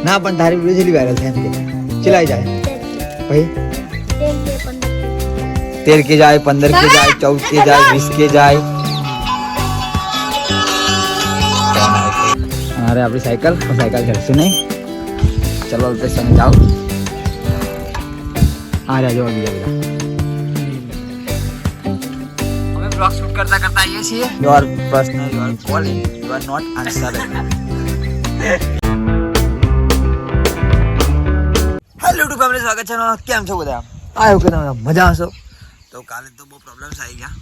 ના પણ તારી વિડીયો જેટલી વાયરલ થાય એમ કે ચલાઈ જાય ભાઈ 13 के जाए 15 के जाए 14 के जाए 20 के जाए अरे अपनी साइकिल चलती नहीं चलो अल्पेश संग जाओ आ जाओ अभी हमें ब्लॉग शूट करता करता ये चाहिए you are personal you are calling you are not answering hello to family स्वागत છે કેમ છો બધા આયો કે તમે મજા હશો તો કાલે તો બહુ પ્રોબ્લેમ્સ આવી ગયા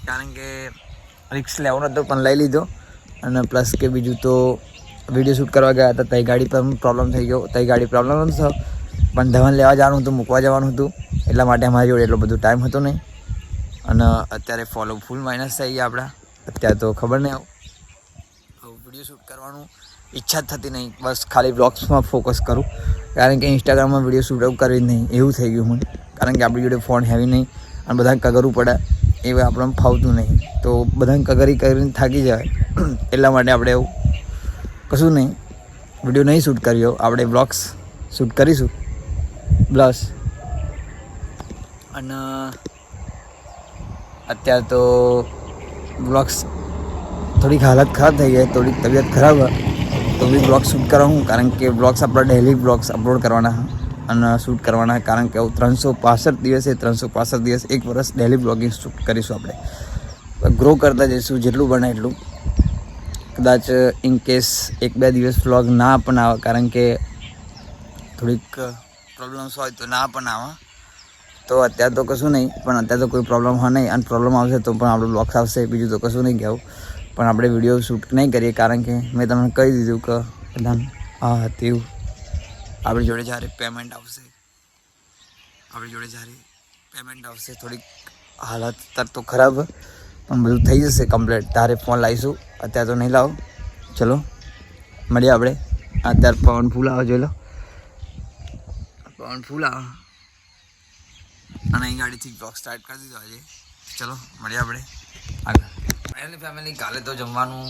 કારણ કે રિક્સ લેવાનો હતો પણ લઈ લીધો અને પ્લસ કે બીજું તો વિડીયો શૂટ કરવા ગયા હતા તઈ ગાડી પર પ્રોબ્લેમ થઈ ગયો તઈ ગાડી પ્રોબ્લેમ નતો પણ ધવન લેવા જવાનું હતું મૂકવા જવાનું હતું એટલા માટે અમારી જોડે એટલો બધો ટાઈમ હતો નહીં અને અત્યારે ફોલો ફૂલ માઇનસ થઈ ગયા આપણા અત્યારે તો ખબર નહીં આવું વિડીયો શૂટ કરવાનું ઈચ્છા જ થતી નહીં બસ ખાલી બ્લોગ્સમાં ફોકસ કરું કારણ કે ઇન્સ્ટાગ્રામમાં વિડીયો શૂટ કરવી જ નહીં એવું થઈ ગયું મને કારણ કે આપણી જોડે ફોન હેવી નહીં અને બધાને કગરવું પડે એ આપણને ફાવતું નહીં તો બધાને કગરી કરીને થાકી જાય એટલા માટે આપણે એવું કશું નહીં વિડીયો નહીં શૂટ કર્યો આપણે બ્લોગ્સ શૂટ કરીશું પ્લસ અને અત્યારે તો બ્લોગ્સ થોડીક હાલત ખરાબ થઈ ગઈ થોડીક તબિયત ખરાબ તો બી બ્લોગ શૂટ કરાવું કારણ કે બ્લોગ્સ આપણા ડેલી બ્લોગ્સ અપલોડ કરવાના અને શૂટ કરવાના કારણ કે 365 દિવસે 365 દિવસ એક વર્ષ ડેલી બ્લોગિંગ શૂટ કરીશું આપણે ગ્રો કરતા જઈશું જેટલું બને એટલું કદાચ ઇન કેસ 1-2 દિવસ વ્લોગ ના પણ આવે કારણ કે થોડીક પ્રોબ્લેમ્સ હોય તો ના પણ આવે તો અત્યારે તો કશું નહીં પણ અત્યારે તો કોઈ પ્રોબ્લેમ હોય નહીં અને પ્રોબ્લેમ આવશે તો પણ આપણું બ્લોગ્સ આવશે બીજું તો કશું નહીં કહેવું પણ આપણે વિડીયો શૂટ નહીં કરીએ કારણ કે મેં તમને કહી દીધું કે બધાને આ હતું આપણી જોડે જ્યારે પેમેન્ટ આવશે થોડીક હાલત તર તો ખરાબ પણ બધું થઈ જશે કમ્પ્લીટ તારે ફોન લાવીશું અત્યારે તો નહીં લાવો ચલો મળીએ આપણે અત્યારે પવન ફૂલ આવે જોઈ લો પવન ફૂલ આવે અને અહીં ગાડીથી બ્લોગ સ્ટાર્ટ કરી દીધો આજે ચલો મળીએ આપણે આગળ ફેમિલી કાલે તો જમવાનું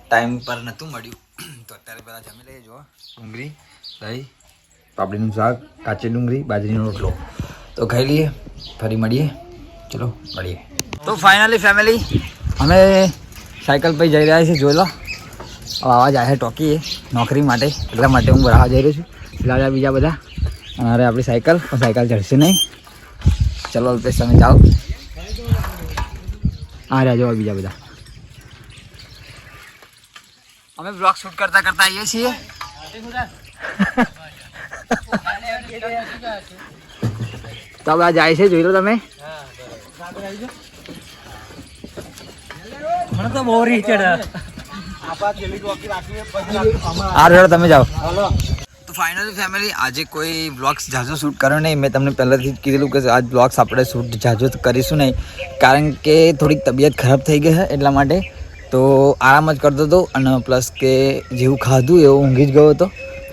ટાઈમ પર નહોતું મળ્યું તો અત્યારે પહેલાં જમી લઈએ જો ડુંગળી દહીં પાપડીનું શાક કાચી ડુંગળી બાજરીનો રોટલો તો ખાઈ લઈએ ફરી મળીએ ચલો મળીએ તો ફાઇનલી ફેમિલી અમે સાયકલ પર જઈ રહ્યા છીએ જોઈ લો આવાજ આવે ટોકીએ નોકરી માટે એટલા માટે હું બરાબર જઈ રહ્યો છું પેલા બીજા બધા અને અરે આપણી સાયકલ ચડશે નહીં ચલો અલ્પેશ તમે જાઓ આ રહ્યા જો બીજા બધા અમે બ્લોગ શૂટ કરતા આવીએ છીએ તો હવે આ જાય છે જોઈ લો તમે તમે જાઓ તો ફાઇનલી ફેમિલી આજે કોઈ બ્લોગ્સ ઝાઝો શૂટ કર્યો નહીં મેં તમને પહેલાંથી જ કીધેલું કે આજ બ્લોગ્સ આપણે શૂટ ઝાઝો કરીશું નહીં કારણ કે થોડીક તબિયત ખરાબ થઈ ગઈ છે એટલા માટે તો આરામ જ કરતો હતો અને પ્લસ કે જેવું ખાધું એવું ઊંઘી જ ગયો હતો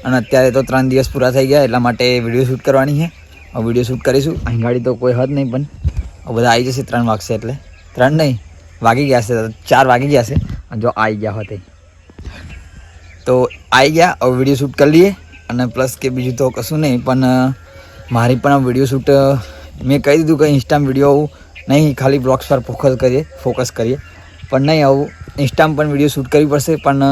અને અત્યારે તો 3 દિવસ પૂરા થઈ ગયા એટલા માટે વિડીયો શૂટ કરવાની છે વિડીયો શૂટ કરીશું અહીં ગાડી તો કોઈ હદ નહીં પણ બધા આવી જશે 3 વાગશે એટલે 3 નહીં વાગી ગયા છે 4 વાગી ગયા છે અને જો આવી ગયા હોત તો આવી ગયા હવે વિડીયો શૂટ કરી લઈએ અને પ્લસ કે બીજું તો કશું નહીં પણ મારી પણ વિડીયો શૂટ મેં કહી દીધું કે ઇન્સ્ટામાં વિડીયો નહીં ખાલી બ્લોગ્સ પર ફોકસ કરીએ પણ નહીં આવું ઇન્સ્ટામાં પણ વિડીયો શૂટ કરવી પડશે પણ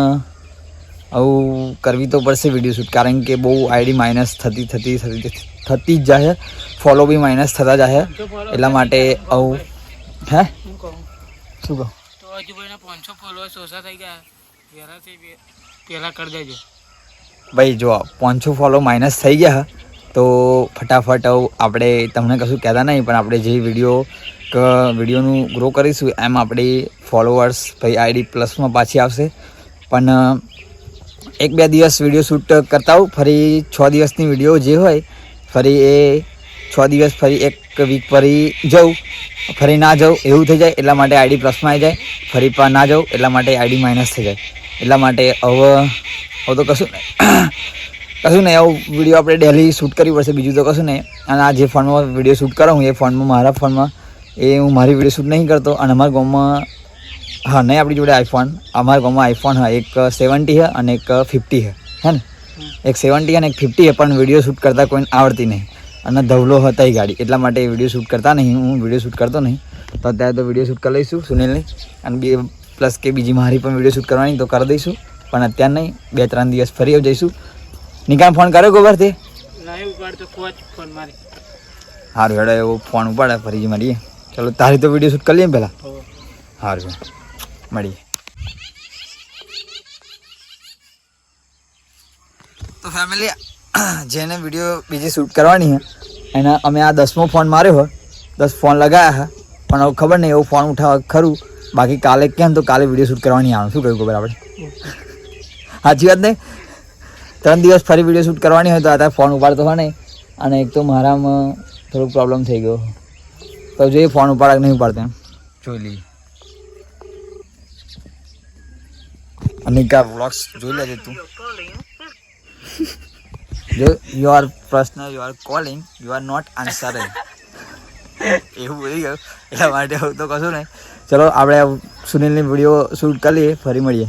આવું કરવી તો પડશે વિડીયો શૂટ કારણ કે બહુ આઈડી માઇનસ થતી જ જાય ફોલો બી માઇનસ થતા જાય એટલા માટે આવું હે શું કહું તો હજુ ભાઈના 500 ફોલોઅર્સ ઓછા થઈ ગયા પહેલાં કરી દેજો ભાઈ જો 500 ફોલો માઇનસ થઈ ગયા તો ફટાફટ આપણે તમને કશું કહેતા નહીં પણ આપણે જે વિડીયોનું ગ્રો કરીશું એમ આપણી ફોલોઅર્સ ભાઈ આઈડી પ્લસમાં પાછી આવશે પણ 1-2 દિવસ વિડીયો શૂટ કરતા હોઉં ફરી 6 દિવસની વિડીયો જે હોય ફરી એ 6 દિવસ ફરી 1 વીક ફરી જાઉં ફરી ના જાઉં એવું થઈ જાય એટલા માટે આઈડી પ્લસમાં આવી જાય ફરી પણ ના જાઉં એટલા માટે આઈડી માઇનસ થઈ જાય એટલા માટે હવે તો કશું નહીં આવું વિડીયો આપણે ડેલી શૂટ કરવી પડશે બીજું તો કશું નહીં અને આ જે ફોનમાં વિડીયો શૂટ કરું એ ફોનમાં મારા ફોનમાં હું મારી વિડીયો શૂટ નહીં કરતો અને અમારા ગામમાં હા નહીં આપણી જોડે આઈફોન અમારા ગામમાં આઈફોન હા એક 70 है અને એક 50 है ને એક 70 અને એક 50 પણ વિડીયો શૂટ કરતા કોઈને આવડતી નહીં અને ધવલો હતા એ ગાડી એટલા માટે વિડીયો શૂટ કરતા નહીં. હું વિડીયો શૂટ કરતો નહીં તો અત્યારે તો વિડીયો શૂટ કરી લઈશું સુનિલની અને પ્લસ કે બીજી મારી પણ વિડીયો શૂટ કરવાની તો કરી દઈશું પણ અત્યારે નહીં 2-3 દિવસ ફરી જઈશું. નિકામ ફોન કર્યો ગોબરથી સારું હેડો એવો ફોન ઉપાડે ફરી મળીએ. ચલો તારી તો વિડીયો શૂટ કરી લઈએ પહેલાં. સારું મળીએ. તો ફેમિલી જેને વિડીયો બીજી શૂટ કરવાની છે એને અમે આ 10મો ફોન માર્યો હોય 10 ફોન લગાવ્યા છે પણ હવે ખબર નહીં એવું ફોન ઉઠાવવા ખરું. બાકી કાલે કેમ તો કાલે વિડીયો શૂટ કરવાની આવે શું કહ્યું ખબર આપણે સાચી વાત નહીં. 3 દિવસ ફરી વિડીયો શૂટ કરવાની હોય તો અત્યારે ફોન ઉપાડતો હોય નહીં અને એક તો મારામાં થોડોક પ્રોબ્લેમ થઈ ગયો તો જોઈએ ફોન ઉપાડે નહીં ઉપાડતો એમ જોઈ લઈએ. અનિકા વ્લોગ્સ જોઈ લેજે તું. જો you are personal you are calling you are not answering એવું બોલી ગયું એટલા માટે હું તો કશું નહીં. ચલો આપણે સુનિલની વિડીયો શૂટ કરી લઈએ ફરી મળીએ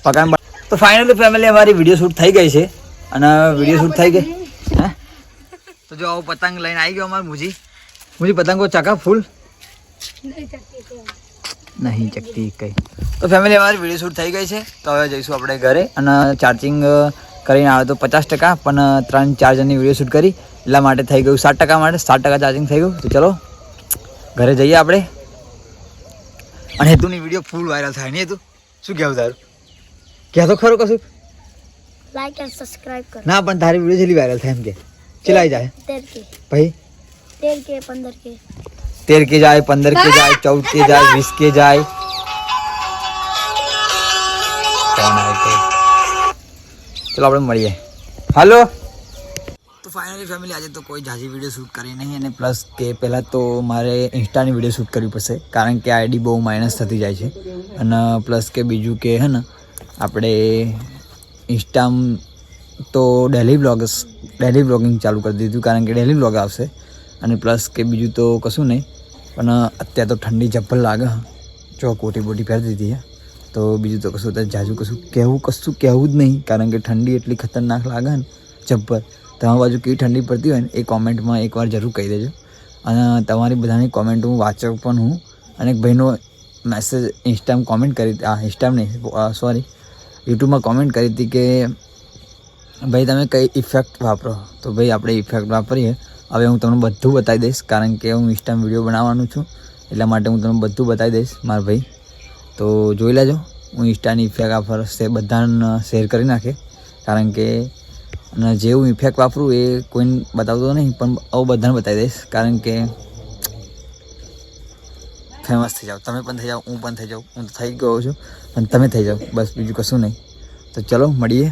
પકાન. તો ફાઇનલી ફેમિલી અમારી વિડીયો શૂટ થઈ ગઈ છે અને વિડીયો શૂટ થઈ ગઈ હે તો જો આવું પતંગ લઈને આવી ગયો અમારે મુજી પતંગો ચકા ફૂલ નહીં ચકતી કઈ. તો ફેમિલી અમારી વિડીયો શૂટ થઈ ગઈ છે તો હવે જઈશું આપણે ઘરે અને ચાર્જિંગ કરીને આવે તો 50% પણ 3-4 જણની વિડીયો શૂટ કરી એટલા માટે થઈ ગયું 60% માટે 60% ચાર્જિંગ થઈ ગયું. તો ચલો ઘરે જઈએ આપણે અને હેતુની વિડીયો ફૂલ વાયરલ થાય નહીં તું શું કહેવું તારું કહેતો ખરો કશું લાઈક એન્ડ સબસ્ક્રાઇબ કરો ના પણ તારી વિડીયો જલ્દી વાયરલ થાય એમ કે ચલાઈ જાય 13K ભાઈ 13K 15K 13K જાય 15K જાય 14K જાય 20K જાય ચલો આપણે મળીએ. હાલો તો ફાઇનલી ફેમિલી આજે તો કોઈ ઝાઝી વિડીયો શૂટ કરી નહીં અને પ્લસ કે પહેલાં તો મારે ઇન્સ્ટાની વિડીયો શૂટ કરવી પડશે કારણ કે આઈડી બહુ માઇનસ થતી જાય છે અને પ્લસ કે બીજું કે હે ને આપણે ઇન્સ્ટામ તો ડેલી બ્લોગિંગ ચાલુ કરી દીધું કારણ કે ડેલી બ્લોગ આવશે અને પ્લસ કે બીજું તો કશું નહીં પણ અત્યારે તો ઠંડી જબ્બર લાગે જો કોટી બોટી પહેરી દીધી છે તો બીજું તો કશું તો જાજુ કશું કહેવું જ નહીં કારણ કે ઠંડી એટલી ખતરનાક લાગે ને જબ્બર. તમારી બાજુ કેવી ઠંડી પડતી હોય ને એ કોમેન્ટમાં એકવાર જરૂર કહી દેજો અને તમારી બધાની કોમેન્ટ હું વાંચું પણ હું અને એક ભાઈનો મેસેજ ઇન્સ્ટામાં કોમેન્ટ કરી ઇન્સ્ટામાં નહીં સોરી યુટ્યુબમાં કોમેન્ટ કરી હતી કે ભાઈ તમે કઈ ઇફેક્ટ વાપરો તો ભાઈ આપણે ઇફેક્ટ વાપરીએ. હવે હું તમને બધું બતાવી દઈશ કારણ કે હું ઇન્સ્ટામાં વિડીયો બનાવવાનું છું એટલા માટે હું તમને બધું બતાવી દઈશ મારા ભાઈ. તો જોઈ લેજો હું ઇન્સ્ટાની ઇફેક્ટ વાપરશે બધાને શેર કરી નાખે કારણ કે અને જે હું ઇફેક્ટ વાપરું એ કોઈને બતાવતો નહીં પણ આવું બધાને બતાવી દઈશ કારણ કે ફેમસ થઈ જાઓ તમે પણ થઈ જાઓ હું પણ થઈ જાઉં. હું તો થઈ ગયો છું પણ તમે થઈ જાઓ બસ બીજું કશું નહીં. તો ચલો મળીએ.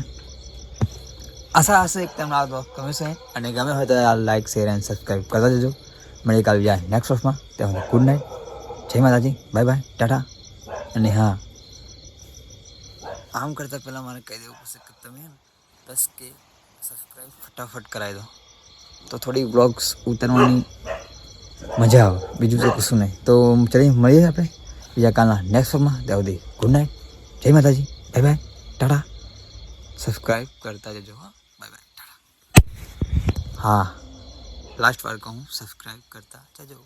આશા હશે એક તમને આ ગમે છે અને ગમે હોય તો લાઈક શેર એન્ડ સબસ્ક્રાઈબ કરતા જજો. મળીએ કાલે જાય નેક્સ્ટ વર્ષમાં ત્યાં ગુડ નાઇટ જય માતાજી બાય બાય ટાટા. અને હા આમ કરતાં પહેલાં મારે કહી દેવું પડશે કે તમે બસ કે સબસ્ક્રાઈબ ફટાફટ કરાવી દો તો થોડી વ્લોગ્સ ઉતારવાની મજા આવે બીજું તો કશું નહીં. તો ચલીએ મળીએ આપણે બીજા કાલના નેક્સ્ટ વ્લોગમાં ત્યાં સુધી ગુડ નાઇટ જય માતાજી બાય બાય ટાટા. સબસ્ક્રાઈબ કરતા જજો હા બાય બાય ટાટા. હા લાસ્ટ વાર કહું સબસ્ક્રાઈબ કરતા જજો.